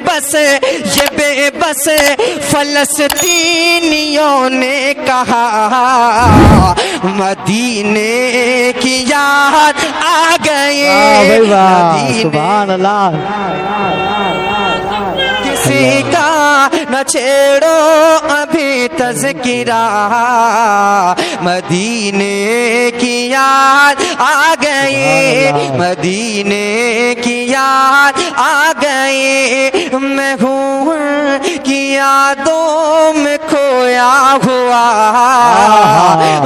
بس یہ بے بس فلسطینیوں نے کہا مدینے کی یاد آ گئی سبحان اللہ کسی کا نہ چھیڑو ابھی تذکرہ مدینے کی یاد آ گئی مدینے کی یاد آ گئی میں ہوں کی یادوں میں کھویا ہوا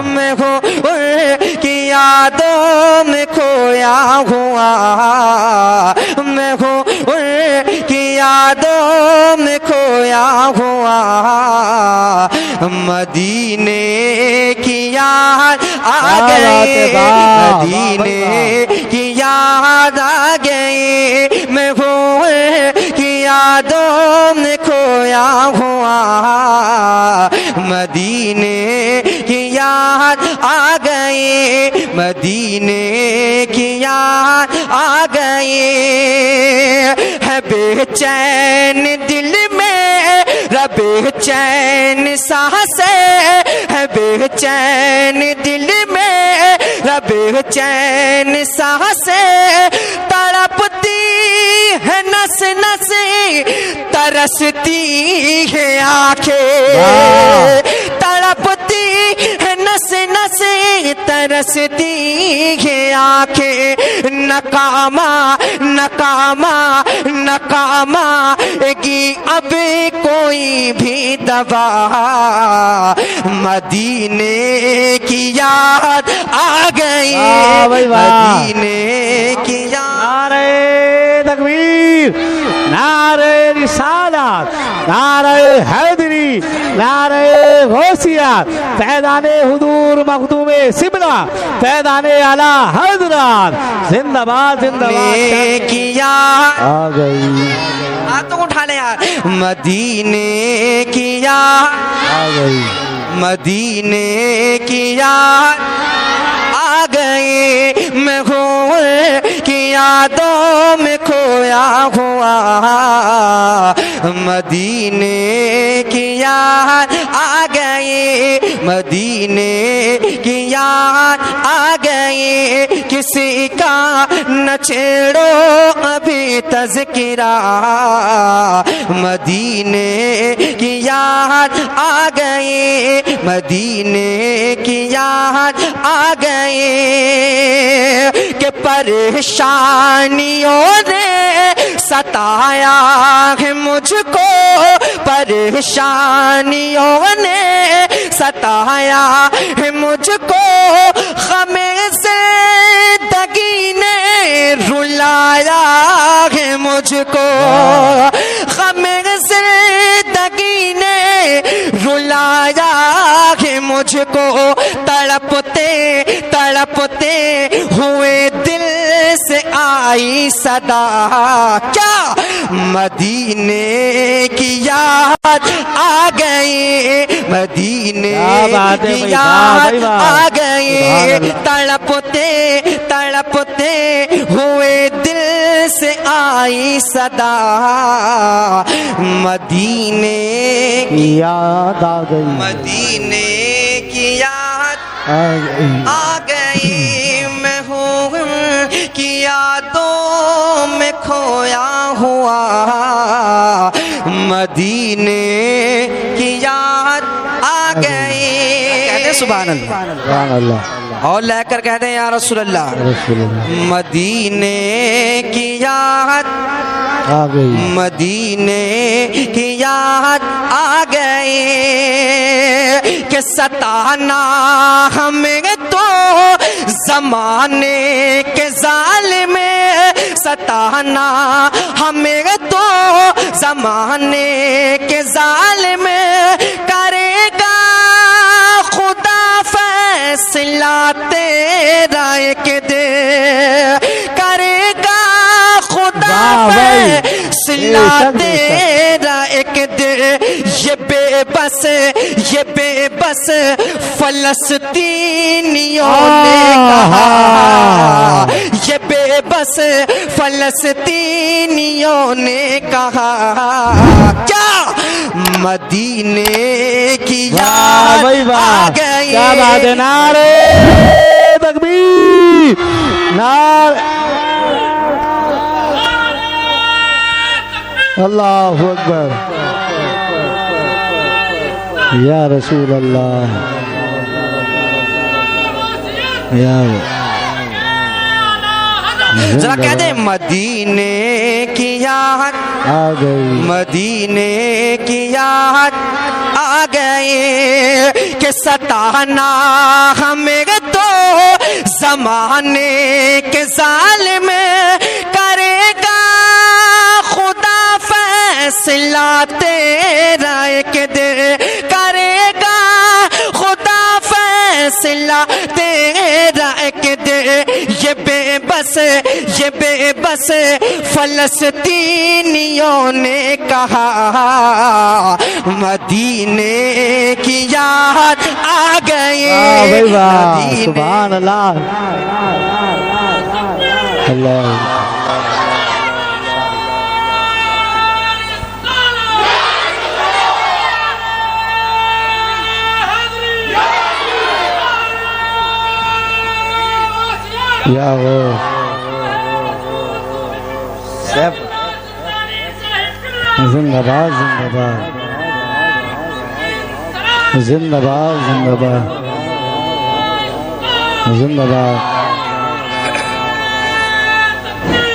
میں ہوں کی یادوں میں کھویا ہوا میں ہوں کی یادوں میں کھویا ہوا مدینے کی یاد آ گئی مدینے کی یاد آ گئی میں ہوں کی یادوں میں کھویا ہوا مدینے کی یاد آ گئی مدینے کی یاد آ گئی ہے بے چین دل میں بے چین سانسیں ہے بے چین دل میں بے چین سانسیں تڑپتی ہے نس نس ترستی ہے آنکھیں تڑپتی ہے نس نس ترستی ہے آنکھیں ناکامہ ناکامہ ناکامہ گی اب کوئی بھی دوا مدینے کی یاد آ گئی مدینے کی یاد نعرہ تکبیر نعرہ رسالت نعرہ حیدری نعرہ غوثیت فیضان حضور مخدوم سبلا فیضان اعلی حضرات زندہ باد زندہ باد کی یاد آ گئی ہاتھوں کو اٹھا لے یار مدینے کی یاد آ گئی مدینے کی یاد آ گئی میں ہوں کی یادوں میں کھویا ہوا مدینے کی یاد آ گئی مدینے کی یاد آ گئی کسی کا نہ چھیڑو ابھی تذکرہ مدینے کی یاد آ گئی مدینے کی یاد آ گئی کہ پریشانیوں نے ستایا ہے مجھ کو پریشانیوں نے ستایا ہے مجھ کو غم زندگی نے رلایا ہے مجھ کو غم زندگی نے رلایا ہے مجھ کو تڑپتے تڑپتے ہوئے دل سے آئی صدا کیا مدینے کی یاد آ گئی مدینے کی یاد آ گئی تڑپتے تڑپتے ہوئے دل سے آئی صدا مدینے کی یاد آ گئی مدینے کی یاد آ گئی آ گئی میں ہوں کی یادوں میں کھویا ہوا مدینے کی یاد آ گئی کہتے سبحان اللہ سبحان اللہ اور لے کر کہتے ہیں یا رسول اللہ رسول اللہ مدینے کی یاد آ گئی مدینے کی یاد آ گئی کہ ستانا ہمیں تو زمانے کے ظالم ستانا ہمیں تو زمانے کے ظالم کرے گا خدا فیصلہ تیرا ایک دے کرے گا خدا فیصلہ تیرا ایک دے یہ بے بس بس فلسطینیوں نے کہا یہ بے بس فلسطینیوں نے کہا کیا مدینے کی یاد آ گئی کیا بات ہے نعرہ تکبیر نعرہ اللہ اکبر یا رسول اللہ یا ذرا کہہ دیں مدینے کی یاد آ گئی مدینے کی یاد آ گئی کہ ستانا ہمیں تو زمانے کے ظالم کرے گا خدا فیصلہ تیرا ایک دن کرے گا خدا فیصلہ تیرا ایک دن یہ بے بس فلسطینیوں نے کہا مدینے کی یاد آ گئی سبحان اللہ اللہ یا وہ زندہ باد زندہ باد زندہ باد زندہ باد زندہ باد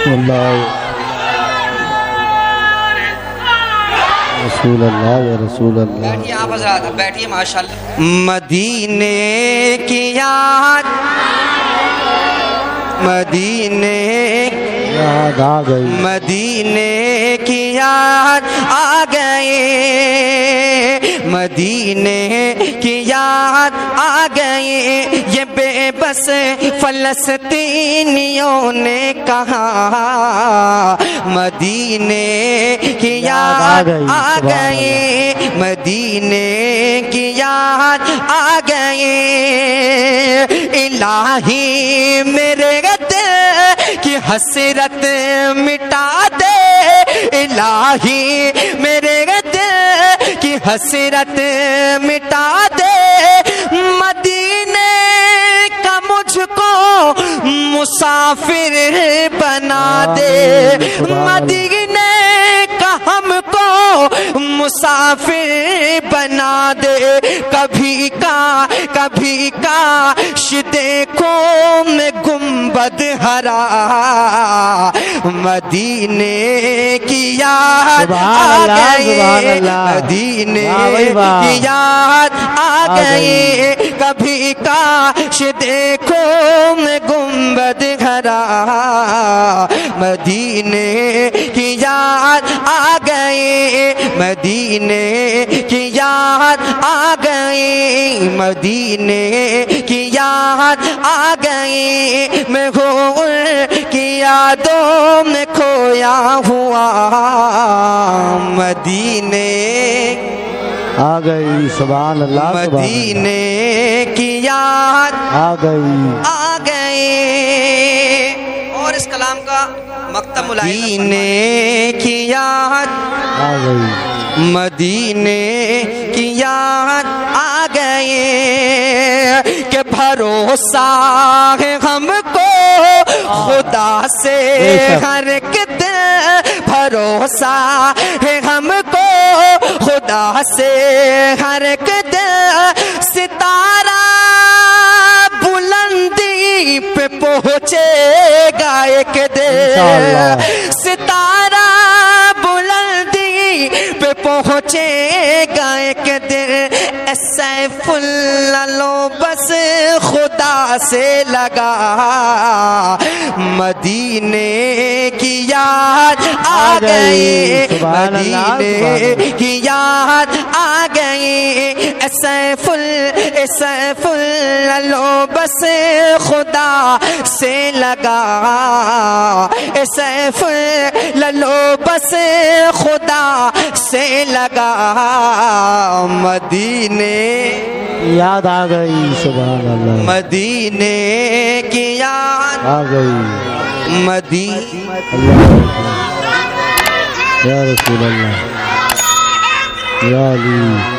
اللہ رسول اللہ یا رسول اللہ بیٹھیے آپ حضرات بیٹھیے ماشاءاللہ مدینے کی یاد مدینے یاد آ گئی مدینے کی یاد آ گئی مدینے کی یاد آ گئی یہ بے بس فلسطینیوں نے کہا مدینے کی یاد آ گئی مدینے کی یاد آ گئی الہی میرے دل کی حسرت مٹا دے الہی میرے دل کی حسرت مٹا دے مدینے کا مجھ کو مسافر بنا دے مدینے کا ہم کو مسافر بنا دے کبھی کاش دیکھو میں گنبد ہرا مدینے کی یاد آ گئی مدینے کی یاد آ گئی کبھی کاش دیکھو میں گنبد ہرا مدینے کی یاد آ گئی مدینے کی یاد آ گئی مدینے کی یاد آ گئی میں ہوں کی یادوں میں کھویا ہوا مدینے آ گئی سبحان اللہ مدینے کی یاد آ گئی اور اس کلام کا مکتب مدینے کی یاد آ گئی مدینے کی یاد آ گئی کہ بھروسہ ہے ہم کو خدا سے ہر ایک دن بھروسہ ہے ہم کو خدا سے ہر ایک دن ستارہ بلندی پہ پہنچے گا ایک دن ستارہ بلندی پہ پہنچے گا ایک دن سیف اللہ لو بس خدا سے لگا مدینے کی یاد آ گئی مدینے کی یاد آ گئی سیف اللہ لو بس خدا خدا سے لگا اے سیف للو بس خدا سے لگا مدینے یاد آ گئی سبحان اللہ مدینے کی یاد آ گئی مدینے یا رسول اللہ یا علی